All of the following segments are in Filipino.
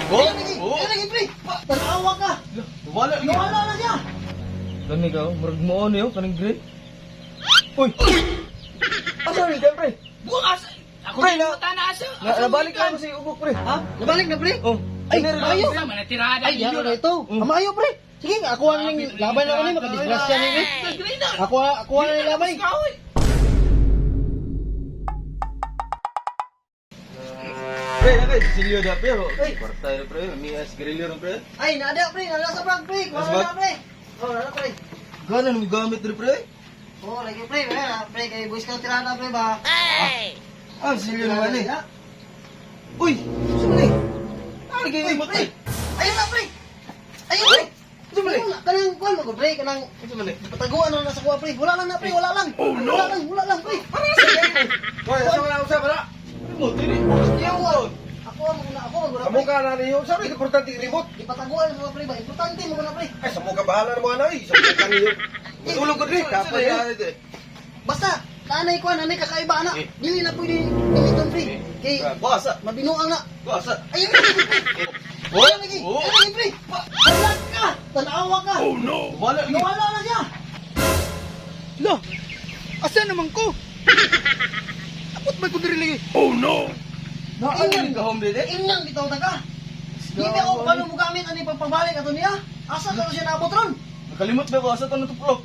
Kaya lagi, pre. Tanawa ka. Wala lagi. Nawala na siya. Kani ka, murag mo ano yun, kaning green. Uy! Asa rin ka, pre? Bukas. Ako Pre, rin mata na asa. Nabalik ka mo sa ugok, pre. Ha? Nabalik na, pre? Oh, Ay, ano rin ayaw. ako? Sama na tirada. Ay, yan na ito. Amayo, pre. Sige, ako ang laban na ni makadisgrasya ni, pre. Ako ang laban. Pre, nakay, Cecilio da, pero. Kwarta yun, pre. Mias, grilyo rin, pre. Ay, nada, pre. Nada sa brag, pre. Nasa Wala bag? na, pre. Oh, nada, pre. Gana nung gamit rin, pre. Oh, lagi, pre. Wala, pre. Kay Boy Scout tirada, pre, ba? Ah, Cecilio naman eh. Ha? Uy! Saan eh? Ah, lagi Uy, yung pre. matay. Ayun na, pre. Ayun, pre. Saan ba eh? Kanang kuwan mo ko, pre. Kanang Saan ba eh? pataguan na nasa kuwa, pre. Wala lang na, pre. Wala lang. Wala lang, pre. Hoy, asa ka na usap, wala? Remote, ini. Yung, ako ang muna, Amo pre. ka na niyo. Sabi, importante yung remote. Ipataguan sa mga, pre, ba? Importante mo na, pre. Ay, sa ka bahala na mga nanay. Sa ka niyo. Matulog ko rin. Kapag yan. Basta, nanay ko, nanay kakaiba, anak. Eh. Dili na pwede niliton, pre. Kay, Buasa. mabinuang na. Buasa. Ayun na, pre. Oh, Ayun lagi, oh. ayun lagi, pre. Halag ka. Tanawa ka. Wala lagi. Nawala na siya. Lo, asa naman ko? Apot ba ko diri lagi? Naanin ka home dito? Inang bitaw ta ka. Hindi ako paano mo gamit ani pagpabalik ato niya. Asa ka siya naabot ron? Nakalimot ba ko asa tanong tuplok?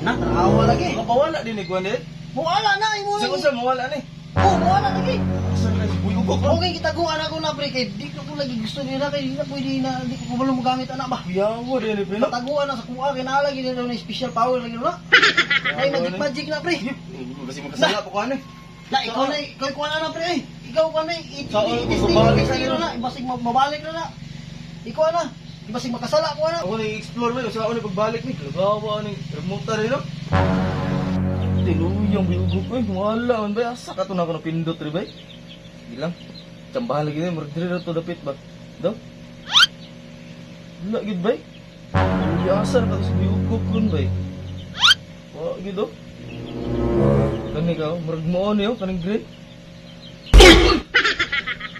Na, tanawa lagi. Makapawala din ni Gwan eh. Mawala na, imo Sa lagi. unsa mawala ni? Oh, mawala lagi. Asa na si Buyugok ko? Okay, kita kuha na ko na, pre. Kay di ko lagi gusto nila. Kay di na pwede na, di ko paano mo gamit anak ba. Yawo din ni Pino. Pataguan na sa kuha. Kaya nalagi nila na special power lagi na. Ay, magic na, pre. Kasi makasala po ko ani. Na, ikaw kuha na, pre. Ay, ikaw kuha na. Sa mabalik sa Ibasig na. Ibasig mabalik na na. Ikaw na. Ibasig makasala ko na. Ako na i-explore ba sa ako na pagbalik ni. Lagawa ni remote rin no. Tinuyong Buyugok ko. Wala man ba asa ka to na ako napindot ri bay. Bilang chambahan lagi ni murag diri ra to dapit ba. Do? Wala gid bay. Biasa na ka sa Buyugok kun bay. Wa gid do. Kani ka, murag mo niyo kaning green.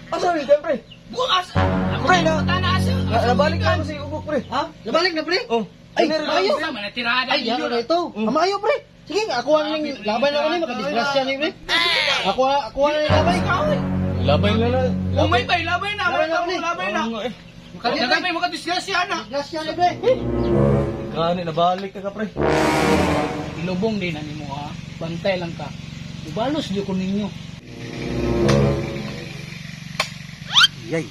Asa rin ka, pre? Bukas. Ako Pre, rin na- mata na asa. Nabalik ka mo sa ugok, pre. Ha? Nabalik na, pre? Oh, Ay, ano rin ayaw. ako? Sama na tirada. Ay, yan na ito. Amayo, pre. Sige, ako ang laban na ko ni, makadisgrasya ni, pre. Ako ang laban. Labay na na. Umay ba? Labay na. Labay na, pre. Labay na. Oo nga eh. Nagabay mo ka disgrasya na. Disgrasya ni, pre. Kani, nabalik ka ka, pre. Ilubong din ani mo ha. Bantay lang ka. Ubalos di ko ninyo. Yay.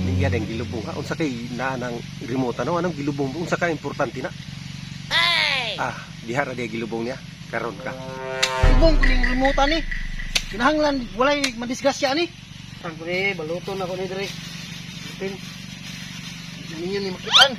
Liya deng gilubong ha. Unsa kay na nang remote ano anong gilubong unsa ka importante na? Ah, dihara dia gilubong niya. Karon ka. Subong ko ning remote ni. Kinahanglan walay madisgrasya ni. Ang pre, baluton ako ni, dire. Pin. Ninyo ni makitaan.